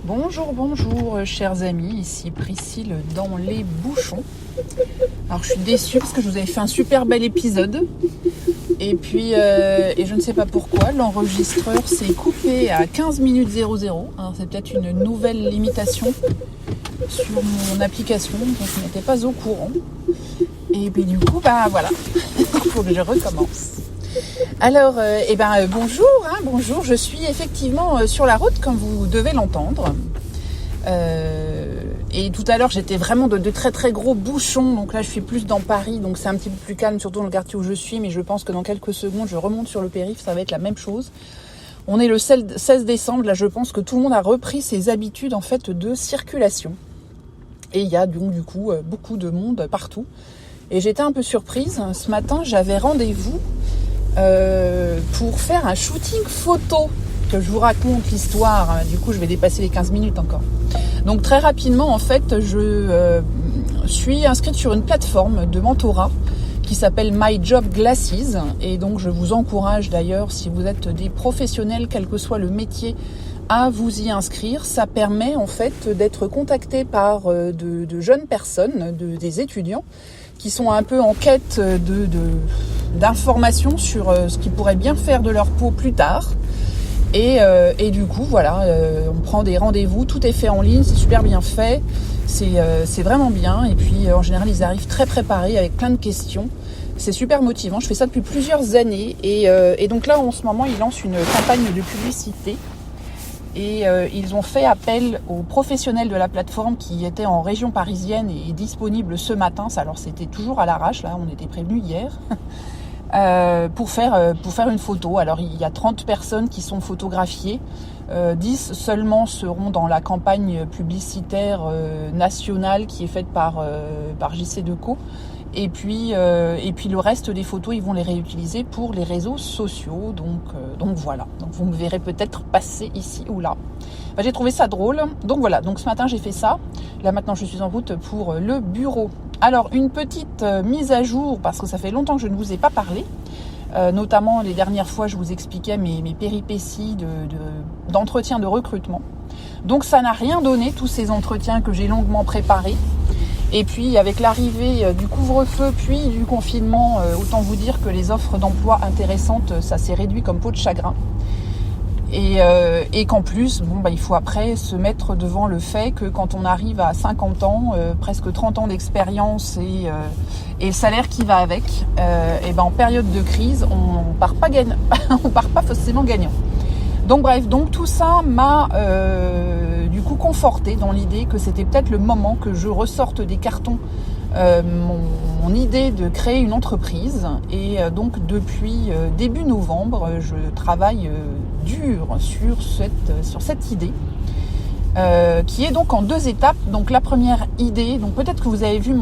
Bonjour, chers amis, ici Priscille dans les bouchons. Alors je suis déçue parce que je vous avais fait un super bel épisode et puis je ne sais pas pourquoi l'enregistreur s'est coupé à 15 minutes 00. Alors c'est peut-être une nouvelle limitation sur mon application dont je n'étais pas au courant. Et puis du coup voilà, il faut que je recommence. Alors, bonjour, je suis effectivement sur la route comme vous devez l'entendre. Et tout à l'heure, j'étais vraiment de très très gros bouchons, donc là je suis plus dans Paris, donc c'est un petit peu plus calme, surtout dans le quartier où je suis, mais je pense que dans quelques secondes, je remonte sur le périph', ça va être la même chose. On est le 16 décembre, là je pense que tout le monde a repris ses habitudes en fait de circulation. Et il y a donc du coup beaucoup de monde partout. Et j'étais un peu surprise, ce matin j'avais rendez-vous pour faire un shooting photo, que je vous raconte l'histoire, du coup je vais dépasser les 15 minutes encore. Donc très rapidement en fait je suis inscrite sur une plateforme de mentorat qui s'appelle My Job Glasses, et donc je vous encourage d'ailleurs, si vous êtes des professionnels, quel que soit le métier, à vous y inscrire. Ça permet en fait d'être contacté par de jeunes personnes, des étudiants qui sont un peu en quête d'informations sur ce qu'ils pourraient bien faire de leur peau plus tard. Et du coup, voilà, on prend des rendez-vous, tout est fait en ligne, c'est super bien fait, c'est vraiment bien. Et puis, en général, ils arrivent très préparés avec plein de questions. C'est super motivant, je fais ça depuis plusieurs années. Et donc là, en ce moment, ils lancent une campagne de publicité. Et ils ont fait appel aux professionnels de la plateforme qui étaient en région parisienne et disponibles ce matin. Alors c'était toujours à l'arrache, là, on était prévenus hier, pour faire une photo. Alors il y a 30 personnes qui sont photographiées, 10 seulement seront dans la campagne publicitaire nationale qui est faite par JC Deco. Et puis le reste des photos, ils vont les réutiliser pour les réseaux sociaux. Donc voilà. Donc vous me verrez peut-être passer ici ou là. J'ai trouvé ça drôle. Donc voilà. Donc ce matin, j'ai fait ça. Là maintenant, je suis en route pour le bureau. Alors une petite mise à jour, parce que ça fait longtemps que je ne vous ai pas parlé. Notamment les dernières fois, je vous expliquais mes péripéties d'entretien de recrutement. Donc ça n'a rien donné, tous ces entretiens que j'ai longuement préparés. Et puis avec l'arrivée du couvre-feu puis du confinement, autant vous dire que les offres d'emploi intéressantes, ça s'est réduit comme peau de chagrin. Et qu'en plus, il faut après se mettre devant le fait que quand on arrive à 50 ans, presque 30 ans d'expérience et le salaire qui va avec, en période de crise, on part pas forcément gagnant. Donc bref, tout ça m'a du coup conforté dans l'idée que c'était peut-être le moment que je ressorte des cartons mon idée de créer une entreprise. Et donc depuis début novembre, je travaille dur sur cette idée qui est donc en 2 étapes. Donc la première idée, donc peut-être que vous avez vu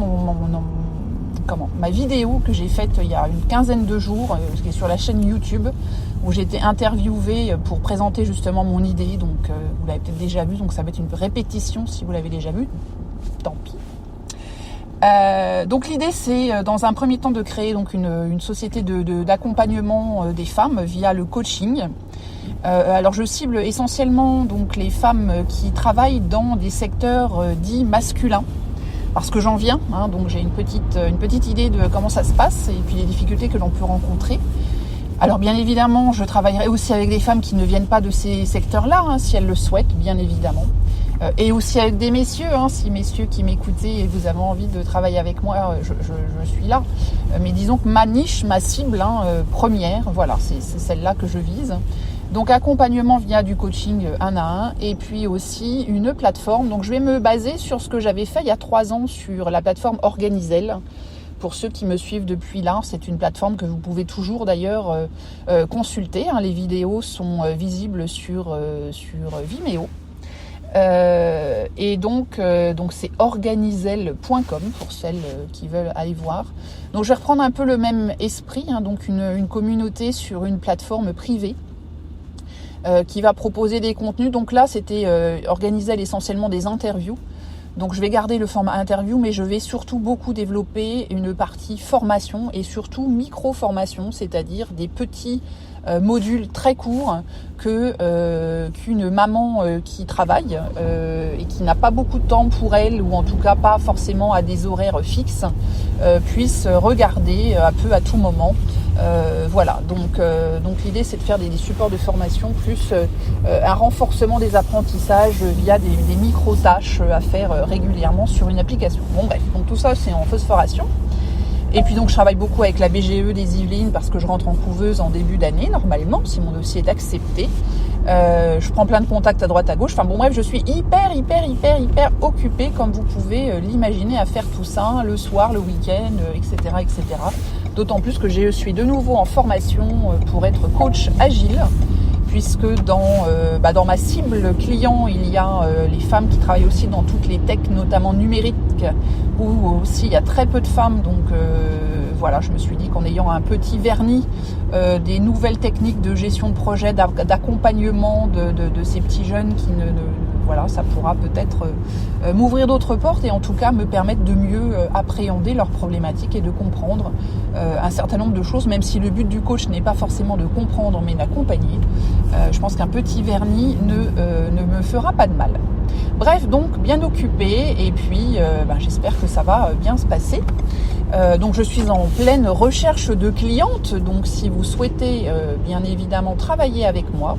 ma vidéo que j'ai faite il y a une quinzaine de jours, qui est sur la chaîne YouTube, où j'ai été interviewée pour présenter justement mon idée. Donc vous l'avez peut-être déjà vu, donc ça va être une répétition si vous l'avez déjà vu, tant pis. Donc l'idée, c'est dans un premier temps de créer donc une société d'accompagnement des femmes via le coaching. Alors je cible essentiellement donc les femmes qui travaillent dans des secteurs dits masculins, parce que j'en viens, donc j'ai une petite idée de comment ça se passe et puis les difficultés que l'on peut rencontrer. Alors bien évidemment, je travaillerai aussi avec des femmes qui ne viennent pas de ces secteurs-là, si elles le souhaitent, bien évidemment. Et aussi avec des messieurs, si messieurs qui m'écoutez et vous avez envie de travailler avec moi, je suis là. Mais disons que ma niche, ma cible première, voilà, c'est celle-là que je vise. Donc accompagnement via du coaching 1 à 1, et puis aussi une plateforme. Donc je vais me baser sur ce que j'avais fait il y a 3 ans sur la plateforme Organizel. Pour ceux qui me suivent depuis là, c'est une plateforme que vous pouvez toujours d'ailleurs consulter. Les vidéos sont visibles sur Vimeo. Et donc c'est organizel.com pour celles qui veulent aller voir. Donc je vais reprendre un peu le même esprit, donc une communauté sur une plateforme privée qui va proposer des contenus. Donc là, c'était Organizel essentiellement des interviews. Donc je vais garder le format interview, mais je vais surtout beaucoup développer une partie formation et surtout micro-formation, c'est-à-dire des petits module très court qu'une maman qui travaille et qui n'a pas beaucoup de temps pour elle, ou en tout cas pas forcément à des horaires fixes, puisse regarder un peu à tout moment. Voilà, donc l'idée c'est de faire des supports de formation plus un renforcement des apprentissages via des micro-tâches à faire régulièrement sur une application. Bon bref, donc tout ça c'est en phosphoration. Et puis donc je travaille beaucoup avec la BGE des Yvelines parce que je rentre en couveuse en début d'année normalement, si mon dossier est accepté. Je prends plein de contacts à droite à gauche. Enfin bon bref, je suis hyper occupée comme vous pouvez l'imaginer à faire tout ça le soir, le week-end, etc. D'autant plus que je suis de nouveau en formation pour être coach agile, puisque dans ma cible client, il y a les femmes qui travaillent aussi dans toutes les techs, notamment numériques, où aussi il y a très peu de femmes. Donc voilà, je me suis dit qu'en ayant un petit vernis des nouvelles techniques de gestion de projet, d'accompagnement de ces petits jeunes qui voilà, ça pourra peut-être m'ouvrir d'autres portes et en tout cas me permettre de mieux appréhender leurs problématiques et de comprendre un certain nombre de choses, même si le but du coach n'est pas forcément de comprendre mais d'accompagner. Je pense qu'un petit vernis ne me fera pas de mal. Bref, donc bien occupée et puis j'espère que ça va bien se passer. Donc je suis en pleine recherche de clientes, donc si vous souhaitez bien évidemment travailler avec moi,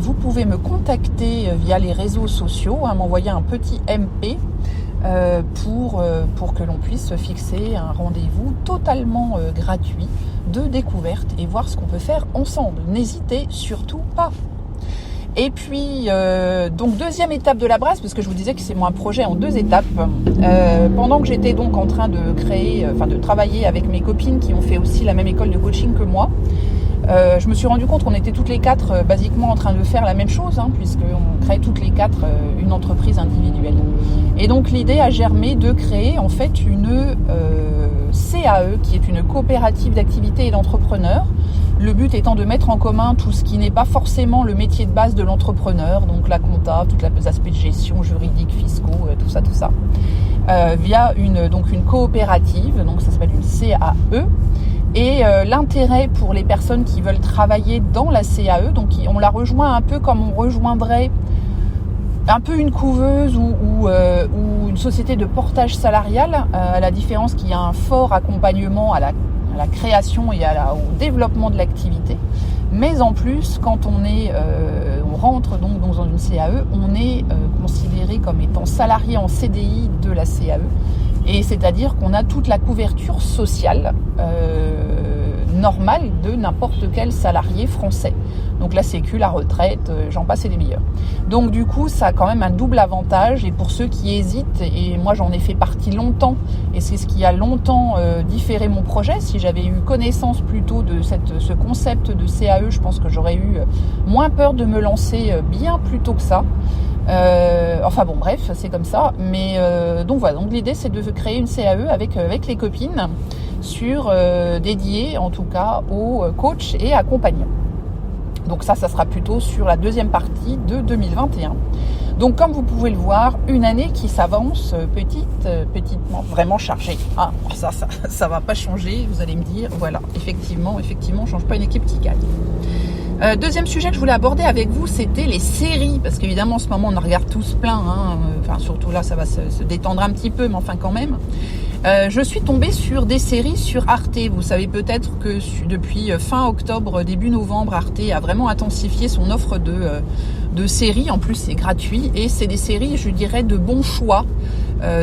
vous pouvez me contacter via les réseaux sociaux, m'envoyer un petit MP pour que l'on puisse fixer un rendez-vous totalement gratuit de découverte et voir ce qu'on peut faire ensemble. N'hésitez surtout pas. Et puis, donc deuxième étape de la brasse, parce que je vous disais que c'est un projet en 2 étapes. Pendant que j'étais donc en train de de travailler avec mes copines qui ont fait aussi la même école de coaching que moi, je me suis rendu compte qu'on était toutes les 4 basiquement en train de faire la même chose, puisqu'on crée toutes les 4 une entreprise individuelle. Et donc l'idée a germé de créer en fait une CAE, qui est une coopérative d'activité et d'entrepreneurs. Le but étant de mettre en commun tout ce qui n'est pas forcément le métier de base de l'entrepreneur, donc la compta, tous les aspects de gestion, juridique, fiscaux, tout ça, via une coopérative, donc ça s'appelle une CAE. Et l'intérêt pour les personnes qui veulent travailler dans la CAE, donc on la rejoint un peu comme on rejoindrait un peu une couveuse ou une société de portage salarial, à la différence qu'il y a un fort accompagnement à la création et au développement de l'activité. Mais en plus, quand on rentre donc dans une CAE, on est considéré comme étant salarié en CDI de la CAE. Et c'est-à-dire qu'on a toute la couverture sociale normale de n'importe quel salarié français. Donc la sécu, la retraite, j'en passe et des meilleurs. Donc du coup, ça a quand même un double avantage. Et pour ceux qui hésitent, et moi j'en ai fait partie longtemps, et c'est ce qui a longtemps différé mon projet. Si j'avais eu connaissance plutôt de ce concept de CAE, je pense que j'aurais eu moins peur de me lancer bien plus tôt que ça. Bref, c'est comme ça. Mais donc voilà, donc l'idée c'est de créer une CAE avec les copines dédiée en tout cas aux coachs et accompagnants. Donc ça sera plutôt sur la deuxième partie de 2021. Donc comme vous pouvez le voir, une année qui s'avance petitement, vraiment chargée. Ça va pas changer, vous allez me dire, voilà, effectivement, on change pas une équipe qui gagne. Deuxième sujet que je voulais aborder avec vous, c'était les séries, parce qu'évidemment en ce moment on en regarde tous plein, surtout là ça va se détendre un petit peu, mais enfin quand même. Je suis tombée sur des séries sur Arte. Vous savez peut-être que depuis fin octobre, début novembre, Arte a vraiment intensifié son offre de séries. En plus, c'est gratuit et c'est des séries, je dirais, de bon choix.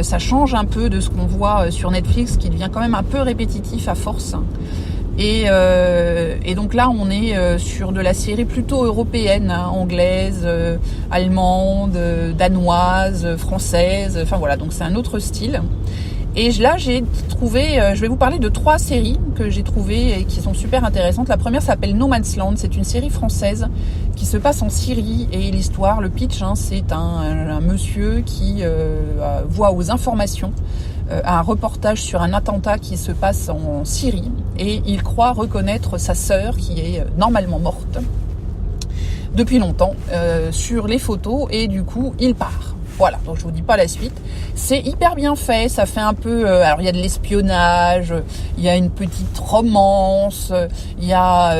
Ça change un peu de ce qu'on voit sur Netflix, qui devient quand même un peu répétitif à force. Et donc là, on est sur de la série plutôt européenne, anglaise, allemande, danoise, française. Enfin voilà, donc c'est un autre style. Et là, j'ai trouvé, je vais vous parler de 3 séries que j'ai trouvées et qui sont super intéressantes. La première s'appelle No Man's Land. C'est une série française qui se passe en Syrie. Et l'histoire, le pitch, c'est un monsieur qui voit aux informations un reportage sur un attentat qui se passe en Syrie. Et il croit reconnaître sa sœur qui est normalement morte depuis longtemps sur les photos. Et du coup, il part. Voilà, donc je vous dis pas la suite. C'est hyper bien fait, ça fait un peu... alors il y a de l'espionnage, il y a une petite romance, il y a...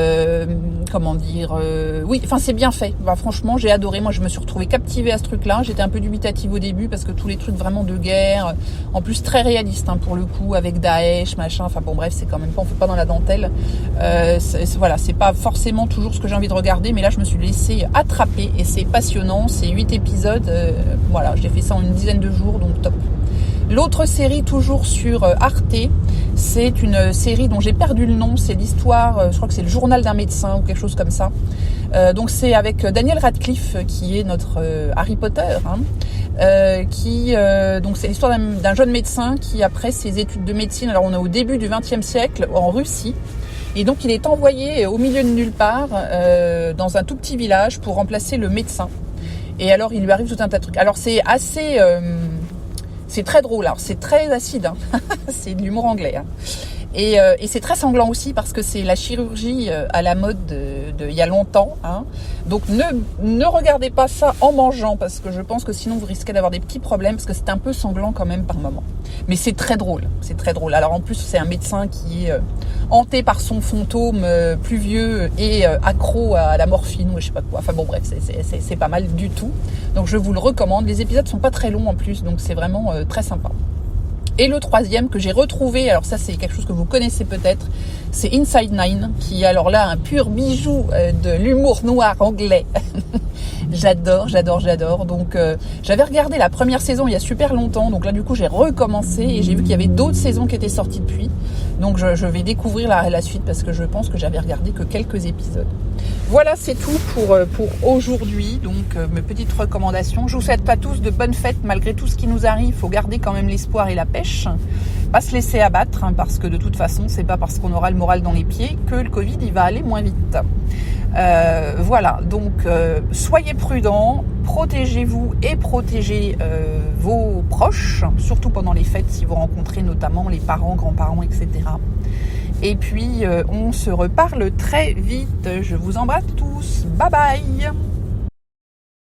oui, enfin c'est bien fait. Bah, franchement, j'ai adoré. Moi, je me suis retrouvée captivée à ce truc-là. J'étais un peu dubitative au début parce que tous les trucs vraiment de guerre, en plus très réalistes pour le coup, avec Daesh, machin. Enfin bon, bref, c'est quand même pas, on fait pas dans la dentelle. Voilà, c'est pas forcément toujours ce que j'ai envie de regarder, mais là, je me suis laissée attraper et c'est passionnant. C'est 8 épisodes. Voilà, j'ai fait ça en une dizaine de jours, donc top. L'autre série, toujours sur Arte, c'est une série dont j'ai perdu le nom. C'est l'histoire, je crois que c'est le journal d'un médecin ou quelque chose comme ça. Donc c'est avec Daniel Radcliffe qui est notre Harry Potter. Donc c'est l'histoire d'un jeune médecin qui, après ses études de médecine, alors on est au début du XXe siècle en Russie, et donc il est envoyé au milieu de nulle part dans un tout petit village pour remplacer le médecin. Et alors il lui arrive tout un tas de trucs. Alors c'est assez... c'est très drôle, alors c'est très acide, c'est de l'humour anglais. Et c'est très sanglant aussi parce que c'est la chirurgie à la mode il y a longtemps. Donc ne regardez pas ça en mangeant parce que je pense que sinon vous risquez d'avoir des petits problèmes parce que c'est un peu sanglant quand même par moment. Mais c'est très drôle, c'est très drôle. Alors en plus c'est un médecin qui est hanté par son fantôme plus vieux et accro à la morphine ou je sais pas quoi. Enfin bon bref, c'est pas mal du tout. Donc je vous le recommande. Les épisodes sont pas très longs en plus, donc c'est vraiment très sympa. Et le troisième que j'ai retrouvé, alors ça c'est quelque chose que vous connaissez peut-être, c'est Inside Nine, qui est alors là un pur bijou de l'humour noir anglais. J'adore. Donc j'avais regardé la première saison il y a super longtemps, donc là du coup j'ai recommencé et j'ai vu qu'il y avait d'autres saisons qui étaient sorties depuis. Donc je vais découvrir la suite parce que je pense que j'avais regardé que quelques épisodes. Voilà, c'est tout pour aujourd'hui. Donc mes petites recommandations. Je vous souhaite à tous de bonnes fêtes malgré tout ce qui nous arrive. Il faut garder quand même l'espoir et la pêche. Pas se laisser abattre parce que de toute façon, c'est pas parce qu'on aura le moral dans les pieds que le Covid il va aller moins vite. Voilà, donc soyez prudents, protégez-vous et protégez vos proches, surtout pendant les fêtes si vous rencontrez notamment les parents, grands-parents, etc. Et puis on se reparle très vite. Je vous embrasse tous. Bye bye.